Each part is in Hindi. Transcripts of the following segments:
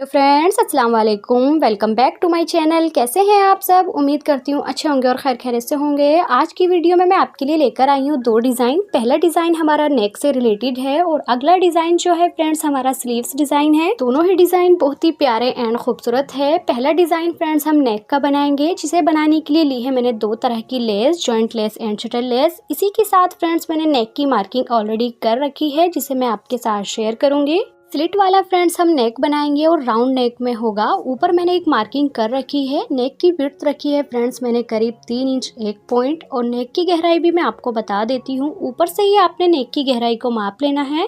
हेलो फ्रेंड्स, अस्सलाम वालेकुम। Welcome back to my channel. कैसे हैं आप सब? उम्मीद करती हूँ अच्छे होंगे और खैर खैरियत से होंगे। आज की वीडियो में मैं आपके लिए लेकर आई हूँ दो डिज़ाइन। पहला डिज़ाइन हमारा नेक से रिलेटेड है और अगला डिज़ाइन जो है फ्रेंड्स हमारा स्लीव्स डिज़ाइन है। दोनों ही डिज़ाइन बहुत ही प्यारे एंड खूबसूरत है। पहला डिज़ाइन फ्रेंड्स हम नेक का बनाएंगे, जिसे बनाने के लिए ली है मैंने दो तरह की less, joint lace and shuttle less. इसी के साथ फ्रेंड्स मैंने नेक की मार्किंग ऑलरेडी कर रखी है, जिसे मैं आपके साथ शेयर करूंगी। स्लिट वाला फ्रेंड्स हम नेक बनाएंगे और राउंड नेक में होगा। ऊपर मैंने एक मार्किंग कर रखी है। नेक की विड्थ रखी है फ्रेंड्स मैंने करीब 3 इंच 1 पॉइंट, और नेक की गहराई भी मैं आपको बता देती हूँ। ऊपर से ही आपने नेक की गहराई को माप लेना है।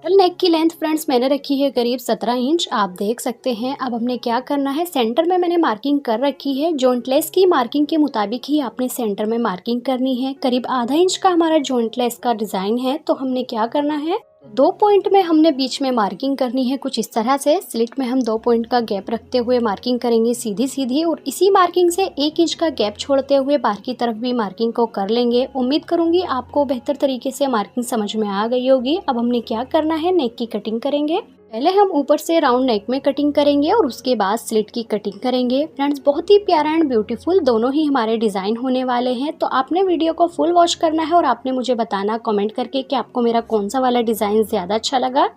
नेक की लेंथ फ्रेंड्स मैंने रखी है करीब 17 इंच, आप देख सकते हैं। अब हमने क्या करना है, सेंटर में मैंने मार्किंग कर रखी है। जॉइंट लेस की मार्किंग के मुताबिक ही आपने सेंटर में मार्किंग करनी है। करीब आधा इंच का हमारा जॉइंट लेस का डिजाइन है, तो हमने क्या करना है, 2 पॉइंट में हमने बीच में मार्किंग करनी है कुछ इस तरह से। स्लिट में हम 2 पॉइंट का गैप रखते हुए मार्किंग करेंगे सीधी सीधी, और इसी मार्किंग से 1 इंच का गैप छोड़ते हुए बाहर की तरफ भी मार्किंग को कर लेंगे। उम्मीद करूंगी आपको बेहतर तरीके से मार्किंग समझ में आ गई होगी। अब हमने क्या करना है, नेक की कटिंग करेंगे। पहले हम ऊपर से राउंड नेक में कटिंग करेंगे और उसके बाद स्लिट की कटिंग करेंगे। फ्रेंड्स बहुत ही प्यारा एंड ब्यूटीफुल दोनों ही हमारे डिजाइन होने वाले हैं, तो आपने वीडियो को फुल वॉच करना है और आपने मुझे बताना कमेंट करके कि आपको मेरा कौन सा वाला डिजाइन ज्यादा अच्छा लगा।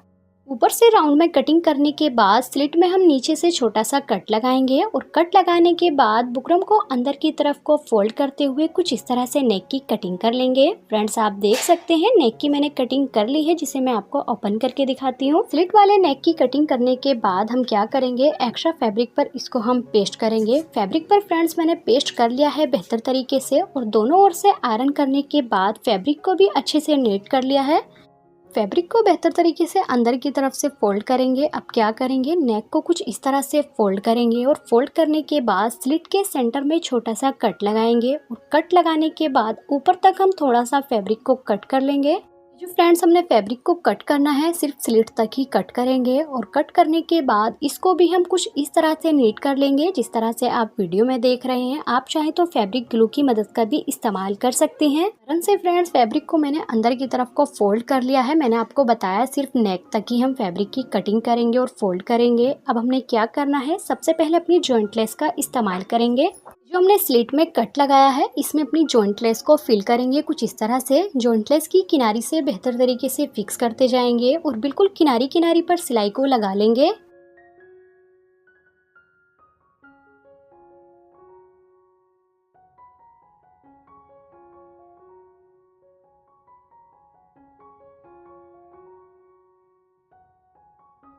ऊपर से राउंड में कटिंग करने के बाद स्लिट में हम नीचे से छोटा सा कट लगाएंगे, और कट लगाने के बाद बुकरम को अंदर की तरफ को फोल्ड करते हुए कुछ इस तरह से नेक की कटिंग कर लेंगे। फ्रेंड्स आप देख सकते हैं नेक की मैंने कटिंग कर ली है, जिसे मैं आपको ओपन करके दिखाती हूँ। स्लिट वाले नेक की कटिंग करने के बाद हम क्या करेंगे, एक्स्ट्रा फैब्रिक पर इसको हम पेस्ट करेंगे। फैब्रिक पर फ्रेंड्स मैंने पेस्ट कर लिया है बेहतर तरीके से, और दोनों ओर से आयरन करने के बाद फैब्रिक को भी अच्छे से नीट कर लिया है। फैब्रिक को बेहतर तरीके से अंदर की तरफ से फोल्ड करेंगे। अब क्या करेंगे, नेक को कुछ इस तरह से फोल्ड करेंगे, और फोल्ड करने के बाद स्लिट के सेंटर में छोटा सा कट लगाएंगे, और कट लगाने के बाद ऊपर तक हम थोड़ा सा फैब्रिक को कट कर लेंगे। जो फ्रेंड्स हमने फैब्रिक को कट करना है सिर्फ स्लिट तक ही कट करेंगे, और कट करने के बाद इसको भी हम कुछ इस तरह से नीट कर लेंगे जिस तरह से आप वीडियो में देख रहे हैं। आप चाहे तो फैब्रिक ग्लू की मदद का भी इस्तेमाल कर सकते हैं। रन से फ्रेंड्स फैब्रिक को मैंने अंदर की तरफ को फोल्ड कर लिया है। मैंने आपको बताया सिर्फ नेक तक ही हम फैब्रिक की कटिंग करेंगे और फोल्ड करेंगे। अब हमने क्या करना है, सबसे पहले अपनी जॉइंट लेस का इस्तेमाल करेंगे। जो हमने स्लिट में कट लगाया है इसमें अपनी जॉइंट लेस को फिल करेंगे कुछ इस तरह से। जॉइंट लेस की किनारी से बेहतर तरीके से फिक्स करते जाएंगे, और बिल्कुल किनारी किनारी पर सिलाई को लगा लेंगे।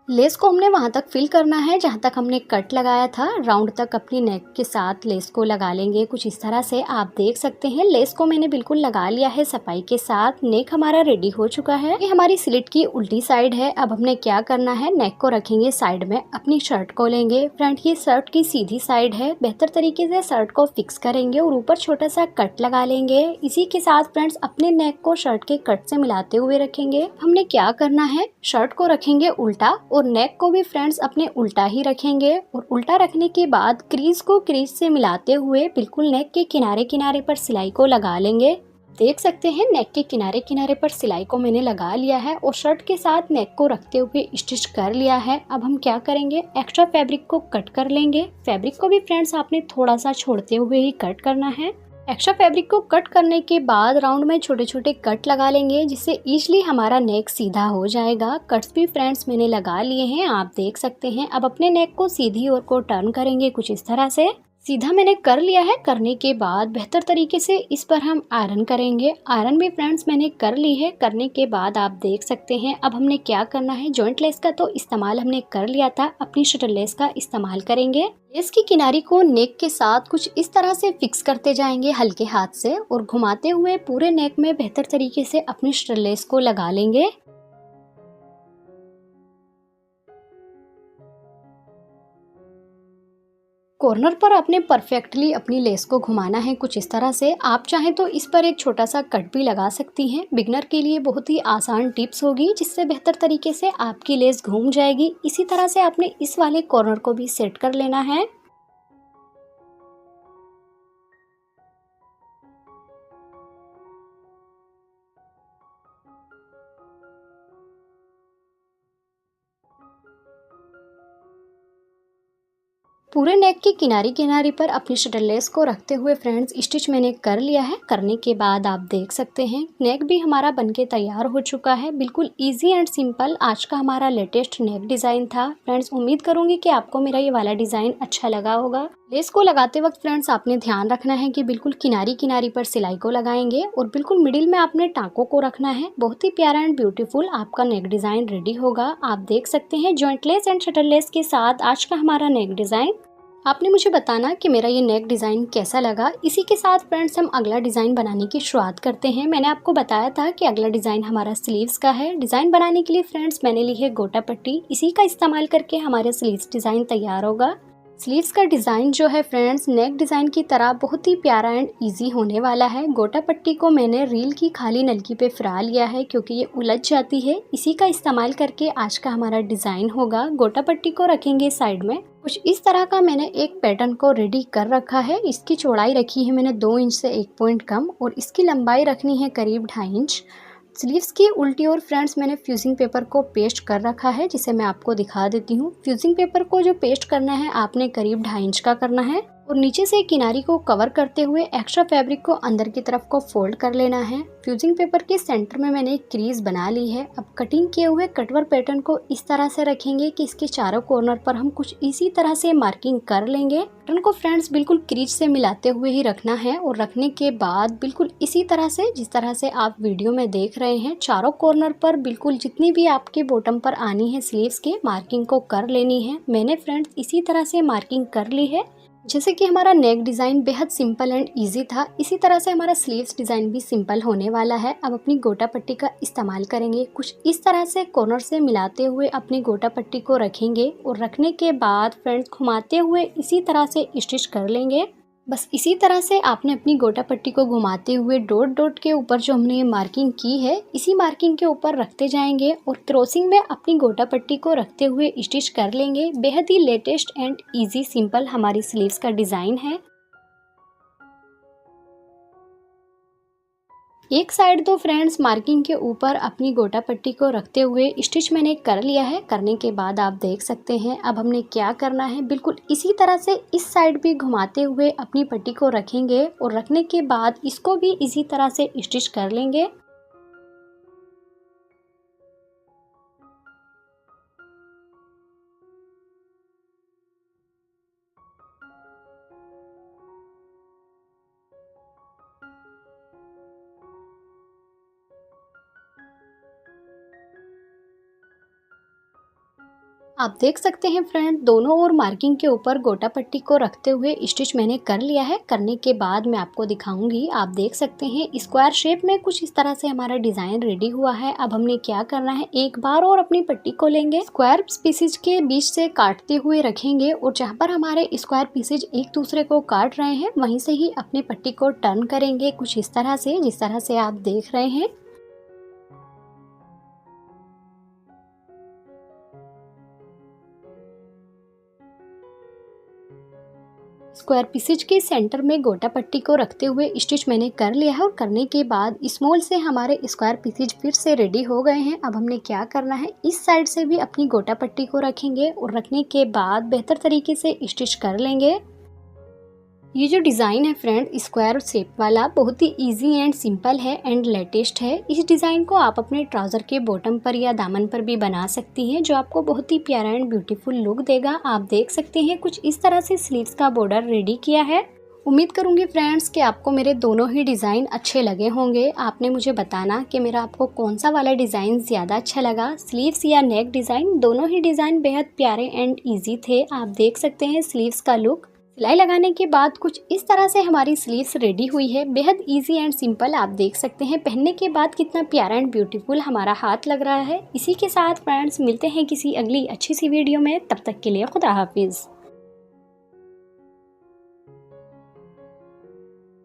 लेस को हमने वहां तक फिल करना है जहां तक हमने कट लगाया था। राउंड तक अपनी नेक के साथ लेस को लगा लेंगे कुछ इस तरह से। आप देख सकते हैं लेस को मैंने बिल्कुल लगा लिया है सफाई के साथ। नेक हमारा रेडी हो चुका है। ये हमारी स्लिट की उल्टी साइड है। अब हमने क्या करना है, नेक को रखेंगे साइड में, अपनी शर्ट को लेंगे। फ्रंट की शर्ट की सीधी साइड है, बेहतर तरीके से शर्ट को फिक्स करेंगे और ऊपर छोटा सा कट लगा लेंगे। इसी के साथ फ्रेंड्स अपने नेक को शर्ट के कट से मिलाते हुए रखेंगे। हमने क्या करना है, शर्ट को रखेंगे उल्टा, और नेक को भी फ्रेंड्स अपने उल्टा ही रखेंगे। और उल्टा रखने के बाद क्रीज को क्रीज से मिलाते हुए बिल्कुल नेक के किनारे किनारे पर सिलाई को लगा लेंगे। देख सकते हैं नेक के किनारे किनारे पर सिलाई को मैंने लगा लिया है, और शर्ट के साथ नेक को रखते हुए स्टिच कर लिया है। अब हम क्या करेंगे, एक्स्ट्रा फैब्रिक को कट कर लेंगे। फैब्रिक को भी फ्रेंड्स आपने थोड़ा सा छोड़ते हुए ही कट करना है। एक्स्ट्रा फैब्रिक को कट करने के बाद राउंड में छोटे छोटे कट लगा लेंगे, जिससे इजीली हमारा नेक सीधा हो जाएगा। कट्स भी फ्रेंड्स मैंने लगा लिए हैं, आप देख सकते हैं। अब अपने नेक को सीधी ओर को टर्न करेंगे कुछ इस तरह से। सीधा मैंने कर लिया है। करने के बाद बेहतर तरीके से इस पर हम आयरन करेंगे। आयरन भी फ्रेंड्स मैंने कर ली है। करने के बाद आप देख सकते हैं अब हमने क्या करना है, जॉइंट लेस का तो इस्तेमाल हमने कर लिया था, अपनी शटल लेस का इस्तेमाल करेंगे। लेस की किनारी को नेक के साथ कुछ इस तरह से फिक्स करते जाएंगे हल्के हाथ से, और घुमाते हुए पूरे नेक में बेहतर तरीके से अपनी शटल लेस को लगा लेंगे। कॉर्नर पर आपने परफेक्टली अपनी लेस को घुमाना है कुछ इस तरह से। आप चाहें तो इस पर एक छोटा सा कट भी लगा सकती हैं। बिगनर के लिए बहुत ही आसान टिप्स होगी, जिससे बेहतर तरीके से आपकी लेस घूम जाएगी। इसी तरह से आपने इस वाले कॉर्नर को भी सेट कर लेना है। पूरे नेक की किनारी किनारी पर अपनी शटल लेस को रखते हुए फ्रेंड्स स्टिच मैंने कर लिया है। करने के बाद आप देख सकते हैं नेक भी हमारा बनके तैयार हो चुका है। बिल्कुल इजी एंड सिंपल आज का हमारा लेटेस्ट नेक डिज़ाइन था। फ्रेंड्स उम्मीद करूंगी कि आपको मेरा ये वाला डिज़ाइन अच्छा लगा होगा। लेस को लगाते वक्त फ्रेंड्स आपने ध्यान रखना है कि बिल्कुल किनारी किनारी पर सिलाई को लगाएंगे और बिल्कुल मिडिल में आपने टाँकों को रखना है। बहुत ही प्यारा एंड ब्यूटीफुल आपका नेक डिज़ाइन रेडी होगा। आप देख सकते हैं joint lace and shuttle less के साथ आज का हमारा नेक डिज़ाइन। आपने मुझे बताना कि मेरा ये नेक डिज़ाइन कैसा लगा। इसी के साथ फ्रेंड्स हम अगला डिज़ाइन बनाने की शुरुआत करते हैं। मैंने आपको बताया था कि अगला डिज़ाइन हमारा स्लीव्स का है। डिज़ाइन बनाने के लिए फ्रेंड्स मैंने ली है गोटा पट्टी। इसी का इस्तेमाल करके हमारे स्लीव्स डिज़ाइन तैयार होगा। स्लीव्स का डिज़ाइन जो है फ्रेंड्स नेक डिज़ाइन की तरह बहुत ही प्यारा एंड इजी होने वाला है। गोटा पट्टी को मैंने रील की खाली नलकी पे फिरा लिया है क्योंकि ये उलझ जाती है। इसी का इस्तेमाल करके आज का हमारा डिज़ाइन होगा। गोटा पट्टी को रखेंगे साइड में। कुछ इस तरह का मैंने एक पैटर्न को रेडी कर रखा है। इसकी चौड़ाई रखी है मैंने 2 इंच से 1 पॉइंट कम और इसकी लंबाई रखनी है करीब 2.5 इंच। स्लीव्स की उल्टी ओर फ्रेंड्स मैंने फ्यूजिंग पेपर को पेस्ट कर रखा है जिसे मैं आपको दिखा देती हूँ। फ्यूजिंग पेपर को जो पेस्ट करना है आपने करीब 2.5 इंच का करना है और नीचे से किनारी को कवर करते हुए एक्स्ट्रा फैब्रिक को अंदर की तरफ को फोल्ड कर लेना है। फ्यूजिंग पेपर के सेंटर में मैंने एक क्रीज बना ली है। अब कटिंग किए हुए कटवर पैटर्न को इस तरह से रखेंगे कि इसके चारों कॉर्नर पर हम कुछ इसी तरह से मार्किंग कर लेंगे। पैटर्न को फ्रेंड्स बिल्कुल क्रीज से मिलाते हुए ही रखना है और रखने के बाद बिल्कुल इसी तरह से जिस तरह से आप वीडियो में देख रहे हैं चारों कॉर्नर पर बिल्कुल जितनी भी आपके बॉटम पर आनी है स्लीव्स के मार्किंग को कर लेनी है। मैंने फ्रेंड्स इसी तरह से मार्किंग कर ली है। जैसे कि हमारा नेक डिज़ाइन बेहद सिंपल एंड इजी था, इसी तरह से हमारा स्लीव्स डिज़ाइन भी सिंपल होने वाला है। अब अपनी गोटा पट्टी का इस्तेमाल करेंगे। कुछ इस तरह से कॉर्नर से मिलाते हुए अपनी गोटा पट्टी को रखेंगे और रखने के बाद फ्रेंड्स घुमाते हुए इसी तरह से स्टिच कर लेंगे। बस इसी तरह से आपने अपनी गोटा पट्टी को घुमाते हुए डॉट डॉट के ऊपर जो हमने ये मार्किंग की है इसी मार्किंग के ऊपर रखते जाएंगे और क्रॉसिंग में अपनी गोटा पट्टी को रखते हुए स्टिच कर लेंगे। बेहद ही लेटेस्ट एंड इजी सिंपल हमारी स्लीव्स का डिज़ाइन है। एक साइड तो फ्रेंड्स मार्किंग के ऊपर अपनी गोटा पट्टी को रखते हुए स्टिच मैंने कर लिया है। करने के बाद आप देख सकते हैं अब हमने क्या करना है, बिल्कुल इसी तरह से इस साइड भी घुमाते हुए अपनी पट्टी को रखेंगे और रखने के बाद इसको भी इसी तरह से स्टिच कर लेंगे। आप देख सकते हैं फ्रेंड दोनों ओर मार्किंग के ऊपर गोटा पट्टी को रखते हुए स्टिच मैंने कर लिया है। करने के बाद मैं आपको दिखाऊंगी। आप देख सकते हैं स्क्वायर शेप में कुछ इस तरह से हमारा डिज़ाइन रेडी हुआ है। अब हमने क्या करना है, एक बार और अपनी पट्टी को लेंगे, स्क्वायर पीसेज के बीच से काटते हुए रखेंगे और जहाँ पर हमारे स्क्वायर पीसेज एक दूसरे को काट रहे हैं वहीं से ही अपनी पट्टी को टर्न करेंगे कुछ इस तरह से जिस तरह से आप देख रहे हैं। स्क्वायर पीसेज के सेंटर में गोटा पट्टी को रखते हुए स्टिच मैंने कर लिया है और करने के बाद स्मॉल से हमारे स्क्वायर पीसेज फिर से रेडी हो गए हैं। अब हमने क्या करना है, इस साइड से भी अपनी गोटा पट्टी को रखेंगे और रखने के बाद बेहतर तरीके से स्टिच कर लेंगे। ये जो डिज़ाइन है फ्रेंड स्क्वायर शेप वाला बहुत ही इजी एंड सिंपल है एंड लेटेस्ट है। इस डिज़ाइन को आप अपने ट्राउज़र के बॉटम पर या दामन पर भी बना सकती हैं जो आपको बहुत ही प्यारा एंड ब्यूटीफुल लुक देगा। आप देख सकते हैं कुछ इस तरह से स्लीव्स का बॉर्डर रेडी किया है। उम्मीद करूंगी फ्रेंड्स कि आपको मेरे दोनों ही डिज़ाइन अच्छे लगे होंगे। आपने मुझे बताना कि मेरा आपको कौन सा वाला डिज़ाइन ज़्यादा अच्छा लगा, स्लीव्स या नेक डिज़ाइन। दोनों ही डिज़ाइन बेहद प्यारे एंड ईजी थे। आप देख सकते हैं स्लीव्स का लुक। सिलाई लगाने के बाद कुछ इस तरह से हमारी स्लीव्स रेडी हुई है। बेहद इजी एंड सिंपल आप देख सकते हैं पहनने के बाद कितना प्यारा एंड ब्यूटीफुल हमारा हाथ लग रहा है। इसी के साथ फ्रेंड्स मिलते हैं किसी अगली अच्छी सी वीडियो में, तब तक के लिए खुदा हाफिज़।